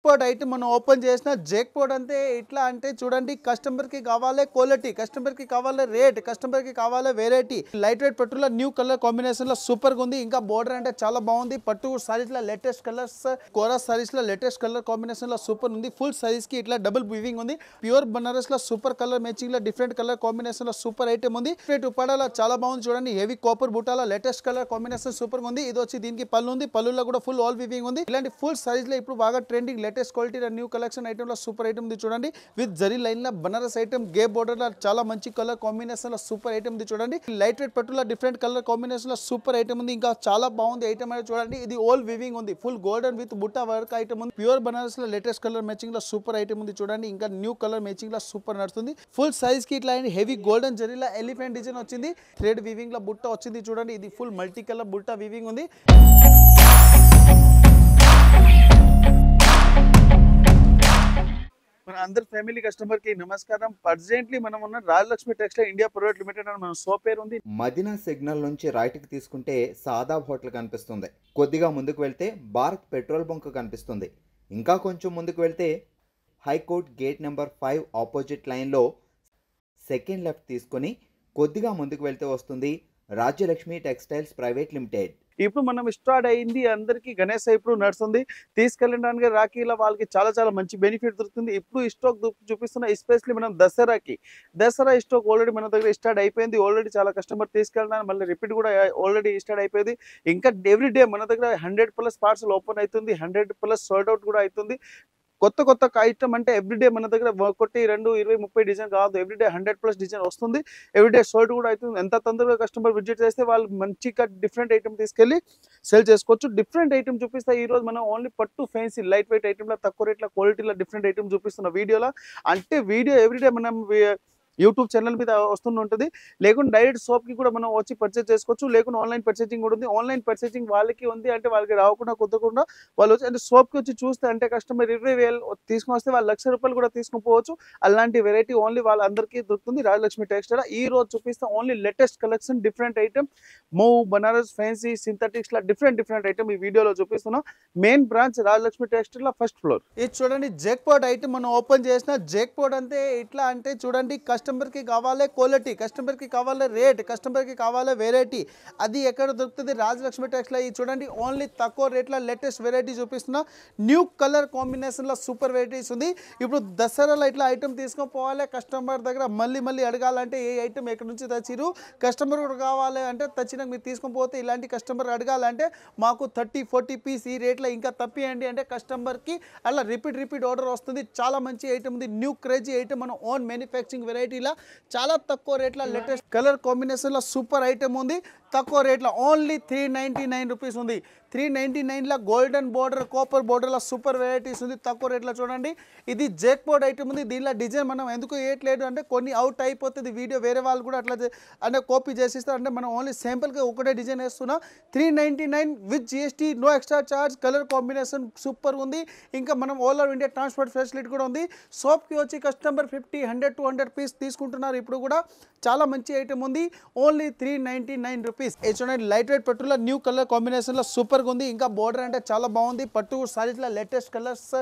Port item మనం open చేసిన జెక్ పోర్ట్ అంటే ఇట్లా అంటే చూడండి కస్టమర్కి కావాలి క్వాలిటీ, కస్టమర్కి కావాలి రేట్, కస్టమర్కి కావాలి వెరైటీ. లైట్ వెయిట్ పట్టులో న్యూ కలర్ కాంబినేషన్ లో సూపర్ గా ఉంది. ఇంకా బోర్డర్ అంటే చాలా బాగుంది. పట్టు సారీస్ లో లేటెస్ట్ కలర్స్, కోరా సారీస్ లో లేటెస్ట్ కలర్ కాంబినేషన్ లో సూపర్ ఉంది. ఫుల్ సారీస్ కి ఇట్లా డబుల్ వీవింగ్ ఉంది. ప్యూర్ బనారస్ లో సూపర్ కలర్ మ్యాచింగ్ లో డిఫరెంట్ కలర్ కాంబినేషన్ లో సూపర్ ఐటమ్ ఉంది. రేట్ ఉపాడాలో చాలా బాగుంది చూడండి. హెవీ కాపర్ బుటాల లేటెస్ట్ కలర్ కాంబినేషన్ సూపర్ గా ఉంది. ఇది వచ్చి దీనికి పళ్ళు ఉంది. పళ్ళులో కూడా ఫుల్ ఆల్ వీవింగ్ ఉంది. ఇలాంటి ఫుల్ సారీస్ లో ఇప్పుడు బాగా trending latest quality new collection item లో సూపర్ ఐటమ్ ఉంది చూడండి. విత్ జరీ లైన్ లో బనారస్ ఐటమ్ గే బోర్డర్ లో చాలా మంచి కలర్ కాంబినేషన్ లో సూపర్ ఐటమ్ ఉంది చూడండి. లైట్ వెయిట్ పట్టులో డిఫరెంట్ కలర్ కాంబినేషన్ లో సూపర్ ఐటమ్ ఉంది. ఇంకా చాలా బాగుంది ఐటమ్ అనేది చూడండి. ఇది ఓల్ వీవింగ్ ఉంది. Full golden with butta work item ఉంది. ప్యూర్ బనారస్ లో లేటెస్ట్ కలర్ మ్యాచింగ్ లో సూపర్ ఐటమ్ ఉంది చూడండి. ఇంకా న్యూ కలర్ మ్యాచింగ్ లో సూపర్ నడుస్తుంది. ఫుల్ సైజ్ కి ఇట్లా హెవీ గోల్డెన్ జరీలో ఎలిఫెంట్ డిజైన్ వచ్చింది. థ్రెడ్ వీవింగ్ లో బుట్ట వచ్చింది చూడండి. ఇది ఫుల్ మల్టీ కలర్ బుట్ట వీవింగ్ ఉంది. మన అందరి ఫ్యామిలీ కస్టమర్ కి నమస్కారం. ప్రజెంట్లీ మనం ఉన్న Rajalakshmi textile India private limited అని మన షాప్ పేరు ఉంది. మదీనా సిగ్నల్ నుంచి రైట్ కి తీసుకుంటే సాదాబ్ హోటల్ కనిపిస్తుంది. కొద్దిగా ముందుకు వెళ్తే భారత్ పెట్రోల్ బంక్ కనిపిస్తుంది. ఇంకా కొంచెం ముందుకు వెళ్తే హైకోర్ట్ గేట్ నెంబర్ 5 ఆపోజిట్ లైన్లో సెకండ్ లెఫ్ట్ తీసుకొని కొద్దిగా ముందుకు వెళ్తే వస్తుంది రాజ్యలక్ష్మి టెక్స్టైల్స్ ప్రైవేట్ లిమిటెడ్. ఇప్పుడు మనం స్టార్ట్ అయింది అందరికి గణేష్ ఇప్పుడు నడుస్తుంది. తీసుకెళ్ళడానికి రాఖీల వాళ్ళకి చాలా చాలా మంచి బెనిఫిట్ దొరుకుతుంది. ఇప్పుడు ఈ స్టాక్ చూపిస్తున్న ఎస్పెషల్లీ మనం దసరా స్టాక్ ఆల్రెడీ మన దగ్గర స్టార్ట్ అయిపోయింది. ఆల్రెడీ చాలా కస్టమర్ తీసుకెళ్ళడానికి మళ్ళీ రిపీట్ కూడా ఆల్రెడీ స్టార్ట్ అయిపోయింది. ఇంకా ఎవ్రీ డే మన దగ్గర 100+ పార్సల్ ఓపెన్ అవుతుంది. 100+ సోల్డ్ అవుట్ కూడా అవుతుంది. కొత్త ఐటమ్ అంటే ఎవ్రీడే మన దగ్గర 1, 2, 20, 30 డిజైన్ కాదు. ఎవ్రీడే 100+ డిజైన్ వస్తుంది. ఎవ్రీడే సోల్డ్ కూడా అవుతుంది. ఎంత తొందరగా కస్టమర్ విజిట్ చేస్తే వాళ్ళు మంచిగా డిఫరెంట్ ఐటమ్ తీసుకెళ్ళి సేల్ చేసుకోవచ్చు. డిఫరెంట్ ఐటమ్ చూపిస్తా ఈ రోజు మనం ఓన్లీ పట్టు ఫ్యాన్సీ లైట్ వెయిట్ ఐటమ్ లో తక్కువ రేట్ల క్వాలిటీలో డిఫరెంట్ ఐటమ్ చూపిస్తున్న వీడియోలో. అంటే వీడియో ఎవ్రీడే మనం యూట్యూబ్ ఛానల్ మీద వస్తుంటుంది. లేకుంటే డైరెక్ట్ షాప్ కి కూడా మనం వచ్చి పర్చేజ్ చేసుకోవచ్చు. లేకుంటే ఆన్లైన్ పర్చేజింగ్ కూడా ఉంది. ఆన్లైన్ పర్చేజింగ్ వాళ్ళకి ఉంది అంటే వాళ్ళకి రాకుండా కుదరకుండా వాళ్ళు వచ్చి అంటే షాప్ కి వచ్చి చూస్తే అంటే కస్టమర్ 20,000 తీసుకుని వస్తే వాళ్ళు ₹1,00,000 కూడా తీసుకుని పోవచ్చు. అలాంటి వెరైటీ ఓన్లీ వాళ్ళందరికీ దొరుకుతుంది రాజలక్ష్మి టెక్స్టైల్. ఈ రోజు చూపిస్తే only latest collection different item మూవ్ బనారస్ ఫ్యాన్సీ సింథటిక్స్ లా డిఫరెంట్ ఐటమ్ ఈ వీడియోలో చూపిస్తున్నాం. మెయిన్ బ్రాంచ్ రాజలక్ష్మి టెక్స్టైల్ లా ఫస్ట్ ఫ్లోర్. ఇది చూడండి జెక్ పోర్ట్ ఐటమ్ మనం ఓపెన్ చేసిన జెక్ పోర్ట్ అంటే ఇట్లా అంటే చూడండి కస్టమర్ కి కావాలి క్వాలిటీ, కస్టమర్ కి కావాలి రేట్, కస్టమర్ కి కావాలి వెరైటీ. అది ఎక్కడ దొరుకుతుంది రాజలక్ష్మి టెక్స్టైల్. ఇది చూడండి ఓన్లీ తక్కువ రేట్లో లేటెస్ట్ వెరైటీ చూపిస్తున్నా. న్యూ కలర్ కాంబినేషన్ లో సూపర్ వెరైటీస్ ఉంది. ఇప్పుడు దసరాలో ఇట్లా ఐటమ్ తీసుకొని పోవాలి కస్టమర్ దగ్గర మళ్ళీ అడగాలంటే ఏ ఐటమ్ ఎక్కడి నుంచి తెచ్చిరు, కస్టమర్ కూడా కావాలి అంటే తెచ్చినాక మీరు తీసుకొని పోతే ఇలాంటి కస్టమర్ అడగాలంటే మాకు 30-40 పీస్ ఈ రేట్లో ఇంకా తప్పియండి అంటే కస్టమర్కి అలా రిపీట్ ఆర్డర్ వస్తుంది. చాలా మంచి ఐటమ్ ఉంది. న్యూ క్రేజీ ఐటమ్ మన ఓన్ మ్యానుఫ్యాక్చరింగ్ వెరైటీలా చాలా తక్కువ రేట్లో లేటెస్ట్ కలర్ కాంబినేషన్ లో సూపర్ ఐటమ్ ఉంది. తక్కువ రేట్లో ఓన్లీ 399 రూపీస్ ఉంది. 399 గోల్డెన్ బోర్డర్ కాపర్ బోర్డర్ లో సూపర్ వెరైటీస్ ఉంది. తక్కువ రేట్లో చూడండి. ఇది జెక్ బోర్డ్ ఐటమ్ ఉంది. దీనిలో డిజైన్ మనం ఎందుకు వేయట్లేదు అంటే కొన్ని అవుట్ అయిపోతుంది వీడియో. వేరే వాళ్ళు కూడా అట్లా అంటే కాపీ చేసిస్తారు అంటే మనం ఓన్లీ సింపుల్గా ఒకటే డిజైన్ వేస్తున్నా. 399 with GST, no extra charge. Colour combination super ఉంది. ఇంకా మనం all over India transport facility కూడా ఉంది. షాప్కి వచ్చి కస్టమర్ 50, 100, 200 పీస్ తీసుకుంటున్నారు. ఇప్పుడు కూడా చాలా మంచి ఐటమ్ ఉంది. Only 399 rupees. చూడండి లైట్ వెయిట్ పట్టులో న్యూ కలర్ కాంబినేషన్ లో సూపర్ గా ఉంది. ఇంకా బోర్డర్ అంటే చాలా బాగుంది. పట్టు సారీస్ లో లేటెస్ట్ కలర్స్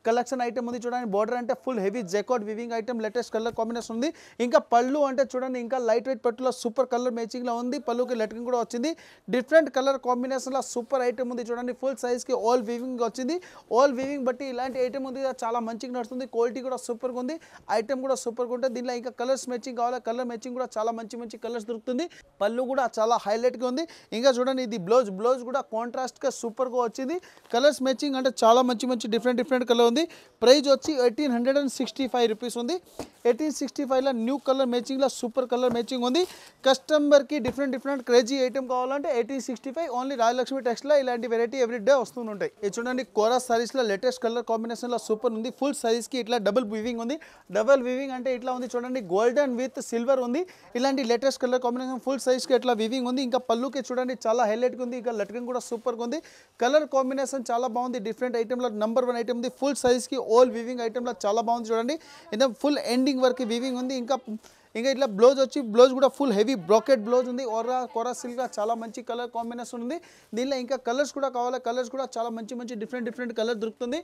కలెక్షన్ ఐటమ్ ఉంది చూడండి. బోర్డర్ అంటే full heavy jacquard weaving item latest colour combination ఉంది. ఇంకా పళ్ళు అంటే చూడండి ఇంకా లైట్ వెయిట్ పట్టులో సూపర్ కలర్ మ్యాచింగ్ లో ఉంది. పళ్ళుకి లెటరింగ్ కూడా వచ్చింది. డిఫరెంట్ కలర్ కాంబినేషన్ లో సూపర్ ఐటమ్ ఉంది చూడండి. ఫుల్ సైజ్ కి ఆల్ వీవింగ్ వచ్చింది. ఆల్ వీవింగ్ బట్టి ఇలాంటి ఐటమ్ ఉంది చాలా మంచిగా నడుస్తుంది. క్వాలిటీ కూడా సూపర్ గా ఉంది. ఐటమ్ కూడా సూపర్ గా ఉంటుంది. దీనిలో ఇంకా కలర్స్ మ్యాచింగ్ కావాలి. కలర్ మ్యాచింగ్ కూడా చాలా మంచి కలర్స్ దొరుకుతుంది. పళ్ళు కూడా చాలా హైలైట్ గా ఉంది. ఇంకా చూడండి ఇది బ్లౌజ్ కూడా కాంట్రాస్ట్ గా సూపర్ గా వచ్చింది. కలర్స్ మ్యాచింగ్ అంటే చాలా మంచి డిఫరెంట్ కలర్ ఉంది. ప్రైస్ వచ్చి 1865 రూపీస్ ఉంది. 1865 న్యూ కలర్ మ్యాచింగ్ లో సూపర్ కలర్ మ్యాచింగ్ ఉంది. కస్టమర్ కి డిఫరెంట్ క్రేజీ ఐటమ్ కావాలంటే 1865 ఓన్లీ రాజలక్ష్మి టెక్స్టైల్ ఇలాంటి వెరైటీ ఎవ్రీడే వస్తుంటాయి. ఇది చూడండి కోరా సారీస్ లో లేటెస్ట్ కలర్ కాంబినేషన్ లో సూపర్ ఉంది. ఫుల్ సారీస్ కి ఇట్లా డబుల్ వీవింగ్ ఉంది. డబుల్ వీవింగ్ అంటే ఇట్లా ఉంది చూడండి. గోల్డెన్ విత్ సిల్వర్ ఉంది. ఇలాంటి latest colour combination full size కి ఇట్లా వీవింగ్ ఉంది. ఇంకా పళ్ళుకి చూడండి చాలా హైలైట్ గా ఉంది. ఇంకా లట్కన్ కూడా సూపర్ గా ఉంది. కలర్ కాంబినేషన్ చాలా బాగుంది. డిఫరెంట్ ఐటమ్ లో నంబర్ 1 ఐటమ్ ఉంది. ఫుల్ సైజ్ కి ఆల్ వీవింగ్ ఐటమ్ లో చాలా బాగుంది చూడండి. ఇంకా ఫుల్ ఎండింగ్ వరకు వీవింగ్ ఉంది. ఇంకా ఇంకా ఇట్లా బ్లౌజ్ వచ్చి బ్లౌజ్ కూడా ఫుల్ హెవీ బ్రోకెట్ బ్లౌజ్ ఉంది. కోరా సిల్క్ చాలా మంచి కలర్ కాంబినేషన్ ఉంది. దీనిలో ఇంకా కలర్స్ కూడా కావాలి, కలర్స్ కూడా చాలా మంచి డిఫరెంట్ కలర్ దొరుకుతుంది.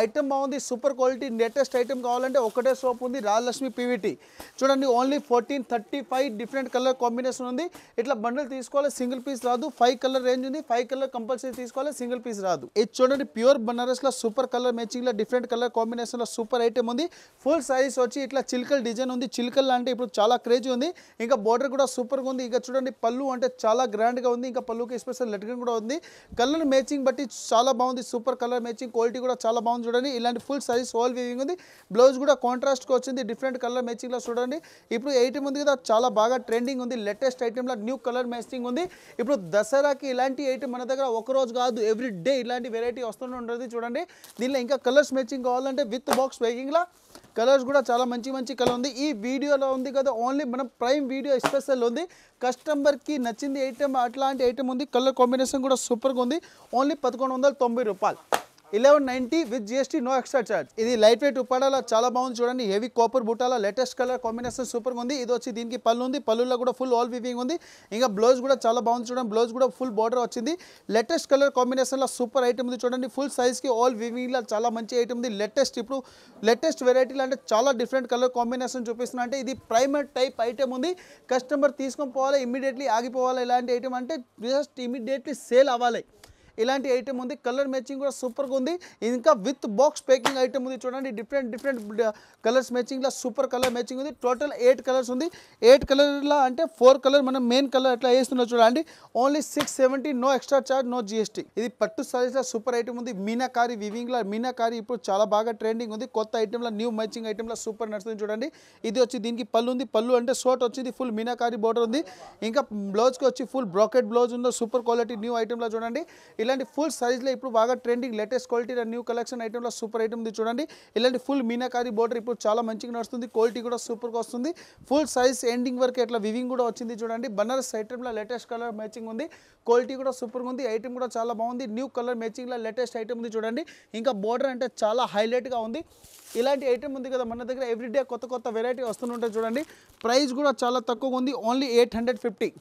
ఐటమ్ బాగుంది, సూపర్ క్వాలిటీ లేటెస్ట్ ఐటమ్ కావాలంటే ఒకటే షాప్ ఉంది, రాజలక్ష్మి పీవీటీ. చూడండి ఓన్లీ 1435 డిఫరెంట్ కలర్ కాంబినేషన్ ఉంది. ఇట్లా బండిల్ తీసుకోవాలి, సింగిల్ పీస్ రాదు. 5 కలర్ రేంజ్ ఉంది, 5 కలర్ కంపల్సరీ తీసుకోవాలి, సింగిల్ పీస్ రాదు. ఇది చూడండి ప్యూర్ బనారస్ లో సూపర్ కలర్ మ్యాచింగ్ లో డిఫరెంట్ కలర్ కాంబినేషన్ లో సూపర్ ఐటమ్ ఉంది. ఫుల్ సైజ్ వచ్చి ఇట్లా చిల్కల్ డిజైన్ ఉంది. చిల్కల్ అంటే ఇప్పుడు చాలా క్రేజ్ ఉంది. ఇంకా బోర్డర్ కూడా సూపర్ గా ఉంది. ఇంకా చూడండి పళ్ళు అంటే చాలా గ్రాండ్ గా ఉంది. ఇంకా పళ్ళుకి స్పెషల్ లెటరింగ్ కూడా ఉంది. కలర్ మ్యాచింగ్ బట్టి చాలా బాగుంది, సూపర్ కలర్ మ్యాచింగ్, క్వాలిటీ కూడా చాలా బాగుంది. చూడండి ఇలాంటి ఫుల్ సైజ్ వాల్ వీవింగ్ ఉంది. బ్లౌజ్ కూడా కాంట్రాస్ట్ గా వచ్చింది, డిఫరెంట్ కలర్ మ్యాచింగ్ లో. చూడండి ఇప్పుడు ఐటమ్ ఉంది కదా, చాలా బాగా ట్రెండింగ్ ఉంది. లేటెస్ట్ ఐటమ్ లో న్యూ కలర్ మ్యాచింగ్ ఉంది. ఇప్పుడు దసరాకి ఇలాంటి ఐటమ్ మన దగ్గర ఒక రోజు కాదు, ఎవ్రీ డే ఇలాంటి వెరైటీ వస్తూనే ఉంటుంది. చూడండి దీనిలో ఇంకా కలర్స్ మ్యాచింగ్ కావాలంటే with box packing law colours కూడా చాలా మంచి కలర్ ఉంది. ఈ వీడియోలో ఉంది కదా, ఓన్లీ మనం ప్రైమ్ వీడియో స్పెషల్ ఉంది. కస్టమర్కి నచ్చింది ఐటమ్, అట్లాంటి ఐటమ్ ఉంది. కలర్ కాంబినేషన్ కూడా సూపర్గా ఉంది. ఓన్లీ 1190 రూపాయలు, 1190 with GST, no extra charge. ఇది లైట్ వెయిట్ ఉప్పాడాల చాలా బాగుంది. చూడండి హెవీ కాపర్ బుట్టాల లేటెస్ట్ కలర్ కాంబినేషన్ సూపర్గా ఉంది. ఇది వచ్చి దీనికి పళ్ళు ఉంది, పళ్ళులో కూడా ఫుల్ ఆల్ వీవింగ్ ఉంది. ఇంకా బ్లౌజ్ కూడా చాలా బాగుంది. చూడండి బ్లౌజ్ కూడా ఫుల్ బార్డర్ వచ్చింది. లేటెస్ట్ కలర్ కాంబినేషన్లో సూపర్ ఐటమ్ ఉంది. చూడండి ఫుల్ సైజ్కి ఆల్ వీవింగ్లో చాలా మంచి ఐటమ్ ఉంది. లేటెస్ట్ ఇప్పుడు లేటెస్ట్ వెరైటీలు అంటే చాలా డిఫరెంట్ కలర్ కాంబినేషన్ చూపిస్తున్నా. అంటే ఇది ప్రైమర్ టైప్ ఐటమ్ ఉంది. కస్టమర్ తీసుకొని పోవాలి, ఇమీడియట్లీ ఆగిపోవాలి. ఇలాంటి ఐటమ్ అంటే జస్ట్ ఇమీడియట్లీ సేల్ అవ్వాలి. ఇలాంటి ఐటమ్ ఉంది. కలర్ మ్యాచింగ్ కూడా సూపర్గా ఉంది. ఇంకా విత్ బాక్స్ ప్యాకింగ్ ఐటమ్ ఉంది. చూడండి డిఫరెంట్ కలర్స్ మ్యాచింగ్లో సూపర్ కలర్ మ్యాచింగ్ ఉంది. టోటల్ 8 కలర్స్ ఉంది. 8 కలర్లో అంటే 4 కలర్ మనం మెయిన్ కలర్ ఎట్లా వేస్తున్నాం చూడండి. Only 670, no extra charge, no GST. ఇది పట్టు సారీస్లో సూపర్ ఐటమ్ ఉంది. మీనాకారి వివింగ్లో మీనాకారి ఇప్పుడు చాలా బాగా ట్రెండింగ్ ఉంది. కొత్త ఐటమ్లో న్యూ మ్యాచింగ్ ఐటమ్లో సూపర్ నడుస్తుంది. చూడండి ఇది వచ్చి దీనికి పళ్ళు ఉంది. పళ్ళు అంటే షార్ట్ వచ్చింది, ఫుల్ మీనాకారి బోర్డర్ ఉంది. ఇంకా బ్లౌజ్కి వచ్చి ఫుల్ బ్రాకెట్ బ్లౌజ్ ఉంది. సూపర్ క్వాలిటీ న్యూ ఐటమ్లో చూడండి ఇలాంటి ఫుల్ సైజ్లో ఇప్పుడు బాగా trending latest quality new collection ఐటమ్లో సూపర్ ఐటమ్ ఉంది. చూడండి ఇలాంటి ఫుల్ మీనాకారి బోర్డర్ ఇప్పుడు చాలా మంచిగా నడుస్తుంది. క్వాలిటీ కూడా సూపర్గా వస్తుంది. ఫుల్ సైజ్ ఎండింగ్ వరకు ఇట్లా వివింగ్ కూడా వచ్చింది. చూడండి బనారస్ ఐటమ్లో లేటెస్ట్ కలర్ మ్యాచింగ్ ఉంది. క్వాలిటీ కూడా సూపర్గా ఉంది. ఐటమ్ కూడా చాలా బాగుంది. న్యూ కలర్ మ్యాచింగ్లో లేటెస్ట్ ఐటమ్ ఉంది. చూడండి ఇంకా బోర్డర్ అంటే చాలా హైలైట్గా ఉంది. ఇలాంటి ఐటమ్ ఉంది కదా మన దగ్గర, ఎవ్రీడే కొత్త వెరైటీ వస్తుంటాయి. చూడండి ప్రైస్ కూడా చాలా తక్కువగా ఉంది. ఓన్లీ 850,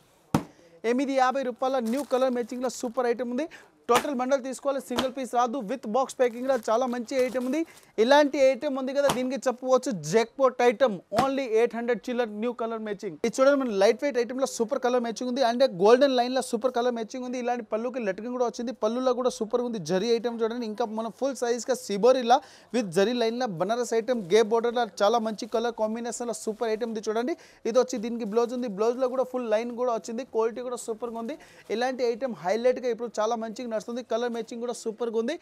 850 రూపాయల న్యూ కలర్ మ్యాచింగ్లో సూపర్ ఐటమ్ ఉంది. టోటల్ బండల్ తీసుకోవాలి, సింగిల్ పీస్ రాదు. విత్ బాక్స్ ప్యాకింగ్లో చాలా మంచి ఐటమ్ ఉంది. ఇలాంటి ఐటమ్ ఉంది కదా, దీనికి చెప్పవచ్చు జాక్పాట్ ఐటమ్. ఓన్లీ 800 చిల్లర్ న్యూ కలర్ మ్యాచింగ్. ఇది చూడండి మన లైట్ వెయిట్ ఐటమ్లో సూపర్ కలర్ మ్యాచింగ్ ఉంది. అంటే గోల్డెన్ లైన్లో సూపర్ కలర్ మ్యాచింగ్ ఉంది. ఇలాంటి పళ్ళుకి లెటరింగ్ కూడా వచ్చింది. పళ్ళులో కూడా సూపర్ ఉంది. జరీ ఐటమ్ చూడండి. ఇంకా మన ఫుల్ సైజ్గా సిబోరిలా విత్ జరీ లైన్లో బనారస్ ఐటమ్ గే బోర్డర్లో చాలా మంచి కలర్ కాంబినేషన్లో సూపర్ ఐటమ్ ఉంది. చూడండి ఇది వచ్చి దీనికి బ్లౌజ్ ఉంది. బ్లౌజ్లో కూడా ఫుల్ లైన్ కూడా వచ్చింది. క్వాలిటీ కూడా సూపర్గా ఉంది. ఇలాంటి ఐటమ్ హైలైట్గా ఇప్పుడు చాలా మంచిగా నడుస్తుంది. కలర్ మ్యాచింగ్ కూడా సూపర్గా ఉంది.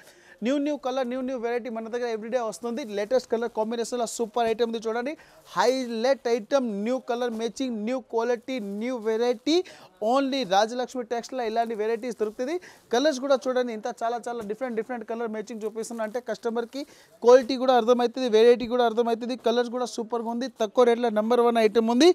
న్యూ కలర్ న్యూ వెరైటీ మన దగ్గర ఎవ్రీడే వస్తుంది. లేటెస్ట్ కలర్ కాంబినేషన్లో సూపర్ ఐటమ్ ఉంది. చూడండి highlight item, new colour matching, new quality, new variety. Only Rajalakshmi టెక్స్టైల్లో ఇలాంటి వెరైటీస్ దొరుకుతుంది. కలర్స్ కూడా చూడండి ఇంత చాలా డిఫరెంట్ కలర్ మ్యాచింగ్ చూపిస్తున్నా. అంటే కస్టమర్కి క్వాలిటీ కూడా అర్థమవుతుంది, వెరైటీ కూడా అర్థమవుతుంది. కలర్స్ కూడా సూపర్గా ఉంది. తక్కువ రేట్లో నెంబర్ 1 ఐటమ్ ఉంది.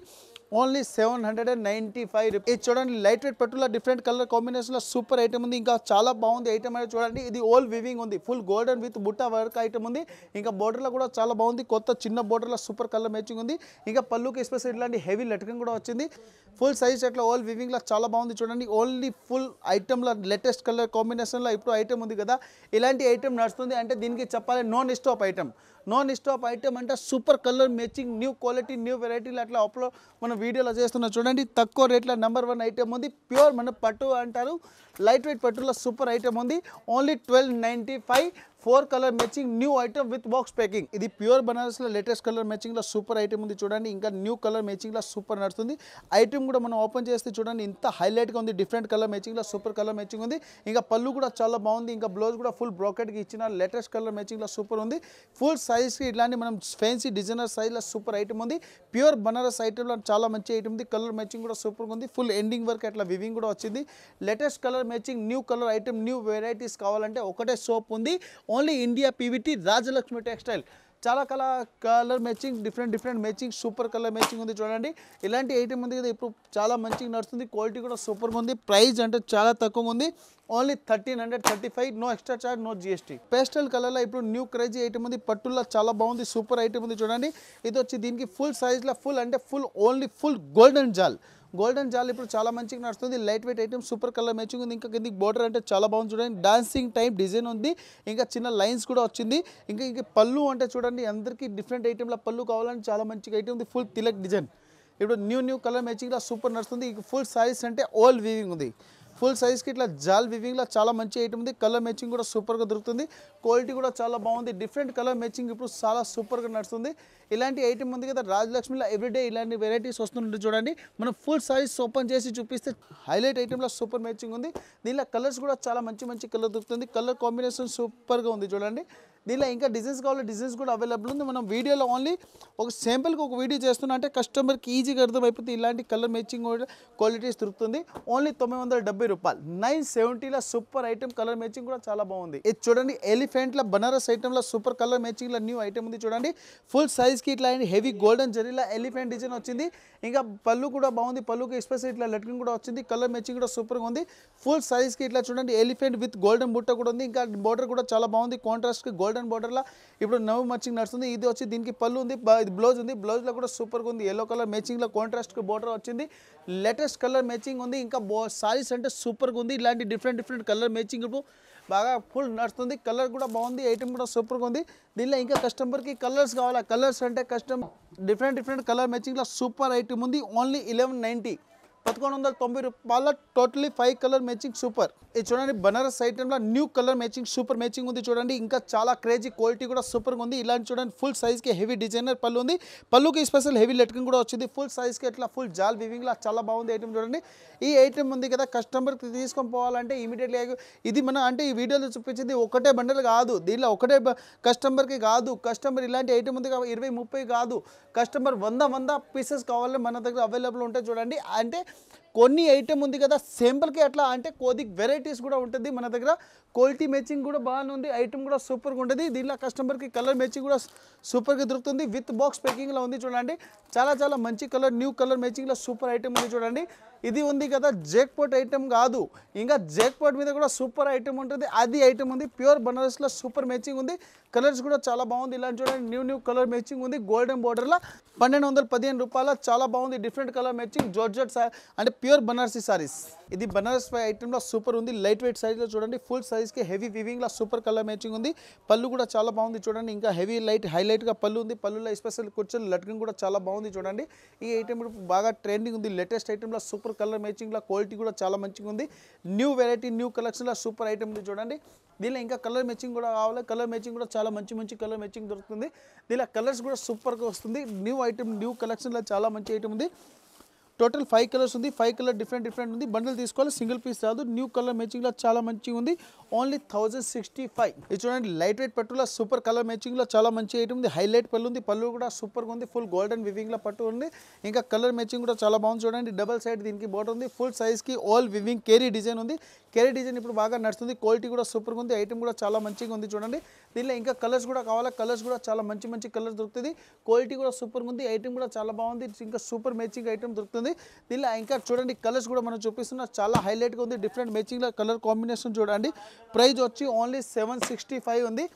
Only 795 rupees. ఇది చూడండి లైట్ వెయిట్ పట్టులో డిఫరెంట్ కలర్ కాంబినేషన్లో సూపర్ ఐటమ్ ఉంది. ఇంకా చాలా బాగుంది ఐటమ్ అనేది. చూడండి ఇది ఓల్ వివింగ్ ఉంది. Full golden with butta work item ఉంది. ఇంకా బోర్డర్లో కూడా చాలా బాగుంది. కొత్త చిన్న బోర్డర్లో సూపర్ కలర్ మ్యాచింగ్ ఉంది. ఇంకా పళ్ళుకి స్పెషల్ ఇలాంటి హెవీ లెటరింగ్ కూడా వచ్చింది. ఫుల్ సైజ్ అట్లా ఆల్ వివింగ్లో చాలా బాగుంది. చూడండి ఓన్లీ ఫుల్ ఐటమ్లో లేటెస్ట్ కలర్ కాంబినేషన్లో ఇప్పుడు ఐటమ్ ఉంది కదా, ఇలాంటి ఐటమ్ నడుస్తుంది. అంటే దీనికి చెప్పాలి non stop item. Non stop item అంటే super colour matching, new quality, new వెరైటీలు అట్లా అప్లోడ్ మన వీడియోలో చేస్తున్నాం. చూడండి తక్కువ రేట్లో నెంబర్ 1 ఐటమ్ ఉంది. ప్యూర్ మన పట్టు అంటారు, లైట్ వెయిట్ పట్టులో సూపర్ ఐటమ్ ఉంది. Only 1295, 4 colour matching, new item with box packing. ఇది ప్యూర్ బనారస్లో లేటెస్ట్ కలర్ మ్యాచింగ్లో సూపర్ ఐటమ్ ఉంది. చూడండి ఇంకా న్యూ కలర్ మ్యాచింగ్లో సూపర్ నడుస్తుంది. ఐటమ్ కూడా మనం ఓపెన్ చేస్తే చూడండి ఇంత హైలైట్గా ఉంది. డిఫరెంట్ కలర్ మ్యాచింగ్లో సూపర్ కలర్ మ్యాచింగ్ ఉంది. ఇంకా పళ్ళు కూడా చాలా బాగుంది. ఇంకా బ్లౌజ్ కూడా ఫుల్ బ్రోకెట్కి ఇచ్చిన లేటెస్ట్ కలర్ మ్యాచింగ్లో సూపర్ ఉంది. ఫుల్ సైజ్కి ఇట్లాంటి మనం ఫ్యాన్సీ డిజైనర్ సైజ్లో సూపర్ ఐటమ్ ఉంది. ప్యూర్ బనారస్ ఐటమ్లో చాలా మంచి ఐటమ్ ఉంది. కలర్ మ్యాచింగ్ కూడా సూపర్గా ఉంది. ఫుల్ ఎండింగ్ వరకు అట్లా వివింగ్ కూడా వచ్చింది. Latest colour matching, new colour item, new varieties కావాలంటే ఒకటే షాప్ ఉంది. Only India PVT, Rajalakshmi textile. చాలా colour matching different matching super colour matching ఉంది చూడండి. ఇలాంటి ఐటమ్ ఉంది కదా ఇప్పుడు చాలా మంచిగా నడుస్తుంది. క్వాలిటీ కూడా సూపర్గా ఉంది. ప్రైస్ అంటే చాలా తక్కువ ఉంది. Only 1335, no extra charge, no GST. Pastel కలర్లో ఇప్పుడు న్యూ క్రేజీ ఐటమ్ ఉంది. పట్టుల్లో చాలా బాగుంది. సూపర్ ఐటమ్ ఉంది చూడండి. ఇది వచ్చి దీనికి ఫుల్ సైజ్లో ఓన్లీ ఫుల్ గోల్డెన్ జాల్ ఇప్పుడు చాలా మంచిగా నడుస్తుంది. Light weight item super colour matching ఉంది. ఇంకా కిందికి బోర్డర్ అంటే చాలా బాగుంది చూడండి. డాన్సింగ్ టైప్ డిజైన్ ఉంది. ఇంకా చిన్న లైన్స్ కూడా వచ్చింది. ఇంకా పళ్ళు అంటే చూడండి అందరికీ డిఫరెంట్ ఐటెంలో పళ్ళు కావాలని చాలా మంచిగా ఐటమ్ ఉంది. ఫుల్ తిలక్ డిజైన్ ఇప్పుడు న్యూ కలర్ మ్యాచింగ్లో సూపర్ నడుస్తుంది. ఫుల్ సారీస్ అంటే ఓల్ వీవింగ్ ఉంది. ఫుల్ సైజ్కి ఇట్లా జాల్ వివింగ్లో చాలా మంచి ఐటమ్ ఉంది. కలర్ మ్యాచింగ్ కూడా సూపర్గా దొరుకుతుంది. క్వాలిటీ కూడా చాలా బాగుంది. డిఫరెంట్ కలర్ మ్యాచింగ్ ఇప్పుడు చాలా సూపర్గా నడుస్తుంది. ఇలాంటి ఐటమ్ ఉంది కదా రాజలక్ష్మిలో ఎవ్రీడే ఇలాంటి వెరైటీస్ వస్తుంటే చూడండి. మనం ఫుల్ సైజ్ ఓపెన్ చేసి చూపిస్తే హైలైట్ ఐటెంలో సూపర్ మ్యాచింగ్ ఉంది. దీనిలో కలర్స్ కూడా చాలా మంచి కలర్ దొరుకుతుంది. కలర్ కాంబినేషన్ సూపర్గా ఉంది చూడండి. దీనిలో ఇంకా డిజైన్స్ కావాలి, డిజైన్స్ కూడా అవైలబుల్ ఉంది. మనం వీడియోలో ఓన్లీ ఒక శాంపుల్కి ఒక వీడియో చేస్తున్నా అంటే కస్టమర్కి ఈజీగా అర్థమైపోతుంది. ఇలాంటి కలర్ మ్యాచింగ్ క్వాలిటీస్ దొరుకుతుంది. ఓన్లీ 970 రూపాయలు. 970లో సూపర్ ఐటమ్. కలర్ మ్యాచింగ్ కూడా చాలా బాగుంది. ఇది చూడండి ఎలిఫెంట్లో బనారస్ ఐటెంలో సూపర్ కలర్ మ్యాచింగ్లో న్యూ ఐటమ్ ఉంది చూడండి. ఫుల్ సైజ్కి ఇట్లా హెవీ గోల్డెన్ జరీలో ఎలిఫెంట్ డిజైన్ వచ్చింది. ఇంకా పళ్ళు కూడా బాగుంది. పళ్ళుకి ఎస్పెషల్ ఇట్లా లట్కింగ్ కూడా వచ్చింది. కలర్ మ్యాచింగ్ కూడా సూపర్గా ఉంది. ఫుల్ సైజ్కి ఇట్లా చూడండి ఎలిఫెంట్ విత్ గోల్డెన్ బుట్ట కూడా ఉంది. ఇంకా బోర్డర్ కూడా చాలా బాగుంది. కాంట్రాస్ట్కి గోల్డెన్ బోర్డర్లో ఇప్పుడు నవ్వు మ్యాచింగ్ నడుస్తుంది. ఇది వచ్చి దీనికి పళ్ళు ఉంది, ఇది బ్లౌజ్ ఉంది. బ్లౌజ్లో కూడా సూపర్గా ఉంది. ఎల్లో కలర్ మ్యాచింగ్లో కాంట్రాస్ట్కి బోర్డర్ వచ్చింది. లేటెస్ట్ కలర్ మ్యాచింగ్ ఉంది. ఇంకా సారీస్ అంటే సూపర్గా ఉంది. ఇలాంటి డిఫరెంట్ కలర్ మ్యాచింగ్ ఇప్పుడు బాగా ఫుల్ నడుస్తుంది. కలర్ కూడా బాగుంది. ఐటమ్ కూడా సూపర్గా ఉంది. దీనిలో ఇంకా కస్టమర్కి కలర్స్ కావాలా, కలర్స్ అంటే డిఫరెంట్ కలర్ మ్యాచింగ్లో సూపర్ ఐటమ్ ఉంది. ఓన్లీ 1190, 1190 రూపాయల టోటలీ 5 కలర్ మ్యాచింగ్ సూపర్. ఇది చూడండి బనారస్ ఐటెంలో new colour matching super matching ఉంది చూడండి. ఇంకా చాలా క్రేజీ క్వాలిటీ కూడా సూపర్గా ఉంది. ఇలాంటి చూడండి ఫుల్ సైజ్కి హెవీ డిజైనర్ పళ్ళు ఉంది. పళ్ళుకి స్పెషల్ హెవీ లెట్కింగ్ కూడా వచ్చింది. ఫుల్ సైజ్కి ఇట్లా ఫుల్ జాల్ వివింగ్లో చాలా బాగుంది ఐటమ్ చూడండి. ఈ ఐటమ్ ఉంది కదా కస్టమర్కి తీసుకొని పోవాలంటే ఇమీడియట్లీ ఇది మన అంటే ఈ వీడియోలో చూపించింది ఒకటే బండల్ కాదు. దీనిలో ఒకటే కస్టమర్కి కాదు. కస్టమర్ ఇలాంటి ఐటమ్ ఉంది 20-30 కాదు. కస్టమర్ 100 పీసెస్ కావాలని మన దగ్గర అవైలబుల్ ఉంటాయి చూడండి. అంటే కొన్ని ఐటమ్ ఉంది కదా సింపుల్కి అట్లా అంటే కొద్ది వెరైటీస్ కూడా ఉంటుంది మన దగ్గర. క్వాలిటీ మ్యాచింగ్ కూడా బాగానే ఉంది. ఐటమ్ కూడా సూపర్గా ఉంటుంది. దీనిలో కస్టమర్కి కలర్ మ్యాచింగ్ కూడా సూపర్గా దొరుకుతుంది. విత్ బాక్స్ ప్యాకింగ్లో ఉంది చూడండి. చాలా మంచి కలర్ న్యూ కలర్ మ్యాచింగ్లో సూపర్ ఐటమ్ ఉంది చూడండి. ఇది ఉంది కదా జాక్పాట్ ఐటమ్ కాదు, ఇంకా జాక్పాట్ మీద కూడా సూపర్ ఐటమ్ ఉంటుంది. అది ఐటమ్ ఉంది. ప్యూర్ బనారస్లో సూపర్ మ్యాచింగ్ ఉంది. కలర్స్ కూడా చాలా బాగుంది. ఇలా చూడండి న్యూ కలర్ మ్యాచింగ్ ఉంది. గోల్డెన్ బోర్డర్లో 1215 రూపాయల చాలా బాగుంది. డిఫరెంట్ కలర్ మ్యాచింగ్ జార్జెట్ అంటే ప్యూర్ బనారసీ సారీస్. ఇది బనారస్ ఐటమ్లో సూపర్ ఉంది. లైట్ వెయిట్ సైజ్లో చూడండి. ఫుల్ సైజ్కి హెవీ వివింగ్లో సూపర్ కలర్ మ్యాచింగ్ ఉంది. పళ్ళు కూడా చాలా బాగుంది చూడండి. ఇంకా హెవీ హైలైట్గా పళ్ళు ఉంది. పళ్ళులో స్పెషల్ కూర్చొని లట్కింగ్ కూడా చాలా బాగుంది చూడండి. ఈ ఐటమ్ బాగా ట్రెండింగ్ ఉంది. లేటెస్ట్ ఐటమ్లో సూపర్ కలర్ మ్యాచింగ్లో క్వాలిటీ కూడా చాలా మంచిగా ఉంది. న్యూ వెరైటీ న్యూ కలెక్షన్లో సూపర్ ఐటమ్ ఉంది చూడండి. దీనిలో ఇంకా కలర్ మ్యాచింగ్ కూడా కావాలి. కలర్ మ్యాచింగ్ కూడా చాలా మంచి కలర్ మ్యాచింగ్ దొరుకుతుంది. దీనిలో కలర్స్ కూడా సూపర్గా వస్తుంది. న్యూ ఐటమ్ న్యూ కలెక్షన్లో చాలా మంచి ఐటమ్ ఉంది. టోటల్ 5 కలర్స్ ఉంది. 5 కలర్ డిఫరెంట్ ఉంది. బండిల్ తీసుకోవాలి, సింగిల్ పీస్ రాదు. న్యూ కలర్ మ్యాచింగ్లో చాలా మంచిగా ఉంది. ఓన్లీ 1065. ఇది చూడండి లైట్ వెయిట్ పట్టులో సూపర్ కలర్ మ్యాచింగ్లో చాలా మంచి ఐటమ్ ఉంది. హైలైట్ పళ్ళు ఉంది. పళ్ళు కూడా సూపర్గా ఉంది. ఫుల్ గోల్డెన్ వివింగ్లో పట్టు ఉంది. ఇంకా కలర్ మ్యాచింగ్ కూడా చాలా బాగుంది చూడండి. డబల్ సైడ్ దీనికి బోర్డర్ ఉంది. ఫుల్ సైజ్కి ఆల్ వివింగ్ కేరీ డిజైన్ ఉంది. కేరీ డిజైన్ ఇప్పుడు బాగా నడుస్తుంది. క్వాలిటీ కూడా సూపర్గా ఉంది. ఐటమ్ కూడా చాలా మంచిగా ఉంది చూడండి. దీనిలో ఇంకా కలర్స్ కూడా కావాలా. కలర్స్ కూడా చాలా మంచి కలర్స్ దొరుకుతుంది. క్వాలిటీ కూడా సూపర్గా ఉంది. ఐటమ్ కూడా చాలా బాగుంది. ఇంకా సూపర్ మ్యాచింగ్ ఐటమ్ దొరుకుతుంది. దీనిలో ఇంకా చూడండి కలర్స్ కూడా మనం చూపిస్తున్నా చాలా హైలైట్గా ఉంది. డిఫరెంట్ మ్యాచింగ్లో కలర్ కాంబినేషన్ చూడండి. ప్రైస్ వచ్చి ఓన్లీ 765 ఉంది.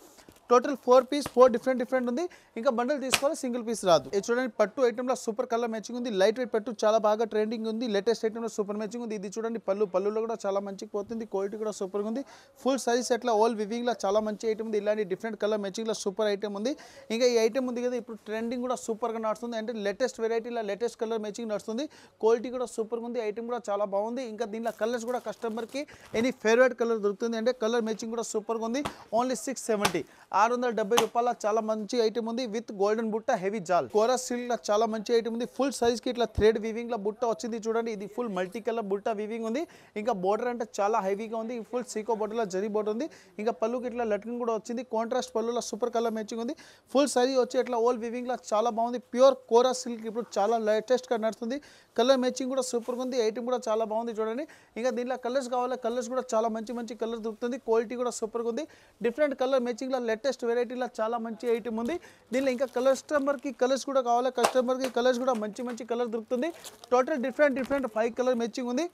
టోటల్ 4 పీస్ 4 డిఫరెంట్ ఉంది. ఇంకా బండల్ తీసుకోవాలి, సింగిల్ పీస్ రాదు. ఇది చూడండి పట్టు ఐటమ్లో సూపర్ కలర్ మ్యాచింగ్ ఉంది. లైట్ వెయిట్ పట్టు చాలా బాగా ట్రెండింగ్ ఉంది. లేటెస్ట్ ఐటమ్లో సూపర్ మ్యాచింగ్ ఉంది. ఇది చూడండి పళ్ళులో కూడా చాలా మంచిగా పోతుంది. క్వాలిటీ కూడా సూపర్గా ఉంది. ఫుల్ సైజ్ అట్లా ఆల్ వివింగ్లో చాలా మంచి ఐటమ్ ఉంది. ఇలాంటి డిఫరెంట్ కలర్ మ్యాచింగ్లో సూపర్ ఐటమ్ ఉంది. ఇంకా ఈ ఐటమ్ ఉంది కదా ఇప్పుడు ట్రెండింగ్ కూడా సూపర్గా నడుస్తుంది. అంటే లేటెస్ట్ వెరైటీలో లేటెస్ట్ కలర్ మ్యాచింగ్ నడుస్తుంది. క్వాలిటీ కూడా సూపర్గా ఉంది. ఐటమ్ కూడా చాలా బాగుంది. ఇంకా దీనిలో కలర్స్ కూడా కస్టమర్కి ఎనీ ఫేవరెట్ కలర్ దొరుకుతుంది. అంటే కలర్ మ్యాచింగ్ కూడా సూపర్గా ఉంది. ఓన్లీ 670, 670 రూపాయల చాలా మంచి ఐటమ్ ఉంది. విత్ గోల్డెన్ బుట్ట హెవీ జాల్ కోరా సిల్క్ లో చాలా మంచి ఐటమ్ ఉంది. ఫుల్ సైజ్ కి ఇట్లా థ్రెడ్ వీవింగ్ లో బుట్ట వచ్చింది చూడండి. ఇది ఫుల్ మల్టీ కలర్ బుట్ట వీవింగ్ ఉంది. ఇంకా బోర్డర్ అంటే చాలా హెవీగా ఉంది. ఫుల్ సీకో బోర్డర్ లో జరీ బోర్డర్ ఉంది. ఇంకా పళ్ళుకి ఇట్లా లట్కింగ్ కూడా వచ్చింది. కాంట్రాస్ట్ పళ్ళులో సూపర్ కలర్ మ్యాచింగ్ ఉంది. ఫుల్ సైజ్ వచ్చి ఇట్లా ఓల్ వీవింగ్ లో చాలా బాగుంది. ప్యూర్ కోరా సిల్క్ ఇప్పుడు చాలా లేటెస్ట్ గా నడుస్తుంది. కలర్ మ్యాచింగ్ కూడా సూపర్ ఉంది. ఐటమ్ కూడా చాలా బాగుంది చూడండి. ఇంకా దీనిలో కలర్స్ కావాలి. కలర్స్ కూడా చాలా మంచి కలర్ దొరుకుతుంది. క్వాలిటీ కూడా సూపర్ ఉంది. డిఫరెంట్ కలర్ మ్యాచింగ్ లో లేటెస్ట్ వెరైటీలో చాలా మంచి ఐటమ్ ఉంది. దీనిలో ఇంకా కస్టమర్కి కలర్స్ కూడా కావాలి, కస్టమర్కి కలర్స్ కూడా మంచి మంచి కలర్ దొరుకుతుంది. టోటల్ డిఫరెంట్ 5 కలర్ మ్యాచింగ్ ఉంది.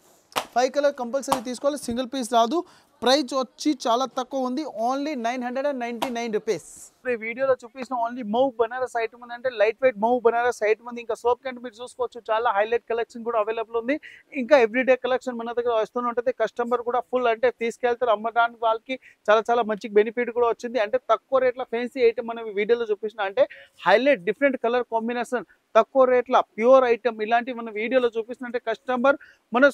5 కలర్ కంపల్సరీ తీసుకోవాలి, సింగిల్ పీస్ రాదు. ప్రైస్ వచ్చి చాలా తక్కువ ఉంది, ఓన్లీ 999 రూపీస్. ఈ వీడియోలో చూపిస్తున్న ఓన్లీ మౌ బనారస్ ఐటమ్ ఉంది, అంటే లైట్ వెయిట్ మౌ బనారస్ ఐటమ్ ఉంది. ఇంకా సోప్ కంటే మీరు చూసుకోవచ్చు, చాలా హైలైట్ కలెక్షన్ కూడా అవైలబుల్ ఉంది. ఇంకా ఎవ్రీడే కలెక్షన్ మన దగ్గర వస్తూనే ఉంటుంది. కస్టమర్ కూడా ఫుల్ అంటే తీసుకెళ్తారు అమ్మడానికి, వాళ్ళకి చాలా మంచి బెనిఫిట్ కూడా వచ్చింది. అంటే తక్కువ రేట్ల ఫ్యాన్సీ ఐటమ్ మనం వీడియోలో చూపిస్తున్నా, అంటే హైలైట్ డిఫరెంట్ కలర్ కాంబినేషన్ తక్కువ రేట్ల ప్యూర్ ఐటమ్ ఇలాంటివి మన వీడియోలో చూపిస్తున్నట్టే కస్టమర్ మన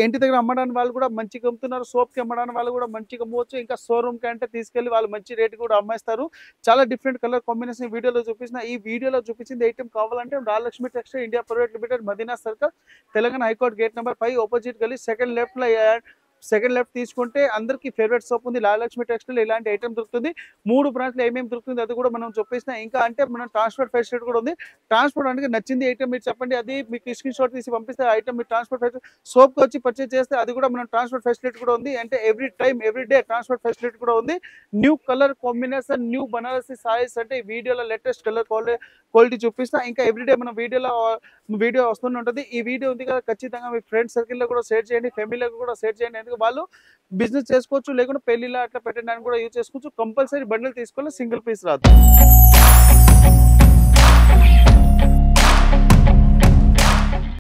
ఇంటి దగ్గర అమ్మడానికి వాళ్ళు కూడా మంచిగా అమ్ముతున్నారు, సోప్కి అమ్మడానికి వాళ్ళు కూడా మంచిగా అమ్మవచ్చు. ఇంకా షోరూమ్కి అంటే తీసుకెళ్ళి వాళ్ళు మంచి రేట్ కూడా అమ్మేస్తారు. చాలా డిఫరెంట్ కలర్ కాంబినేషన్ వీడియోలో చూపించిన. ఈ వీడియోలో చూపించింది ఐటమ్ కావాలంటే Rajalakshmi textile India private limited, Madina circle, Telangana high court gate number 5 opposite గల్లీ సెకండ్ లెఫ్ట్ తీసుకుంటే అందరికీ ఫేవరెట్ షాప్ ఉంది రాజలక్ష్మి టెక్స్టైల్. ఇలాంటి ఐటమ్ దొరుకుతుంది. 3 బ్రాంచ్లో ఏమేమి దొరుకుతుంది అది కూడా మనం చూపిస్తున్నా. ఇంకా అంటే మనం ట్రాన్స్పోర్ట్ ఫెసిలిటీ కూడా ఉంది. ట్రాన్స్పోర్ట్ అంటే నచ్చింది ఐటమ్ మీరు చెప్పండి, అది మీకు స్క్రీన్ షాట్ తీసి పంపిస్తే ఐటమ్ మీరు ట్రాన్స్పోర్ట్ ఫెసిలిటీ షాప్కి వచ్చి పర్చేస్ చేస్తే అది కూడా మనం ట్రాన్స్పోర్ట్ ఫెసిలిటీ కూడా ఉంది. అంటే ఎవ్రీ డే ట్రాన్స్పోర్ట్ ఫెసిలిటీ కూడా ఉంది. New colour combination, new Banarasi saris అంటే ఈ వీడియోలో లేటెస్ట్ కలర్ క్వాలిటీ చూపిస్తా. ఇంకా ఎవ్రీడే మన వీడియో వస్తూనే ఉంటుంది. ఈ వీడియో ఉంది కదా, ఖచ్చితంగా మీ ఫ్రెండ్స్ సర్కిల్లో కూడా షేర్ చేయండి, ఫ్యామిలీలో కూడా షేర్ చేయండి. ఎందుకంటే వాళ్ళు బిజినెస్ చేసుకోవచ్చు, లేకుంటే పెళ్లిలో అట్లా పెట్టడానికి కూడా యూజ్ చేసుకోవచ్చు. కంపల్సరీ బండిల్ తీసుకోవాలి, సింగిల్ పీస్ రాదు.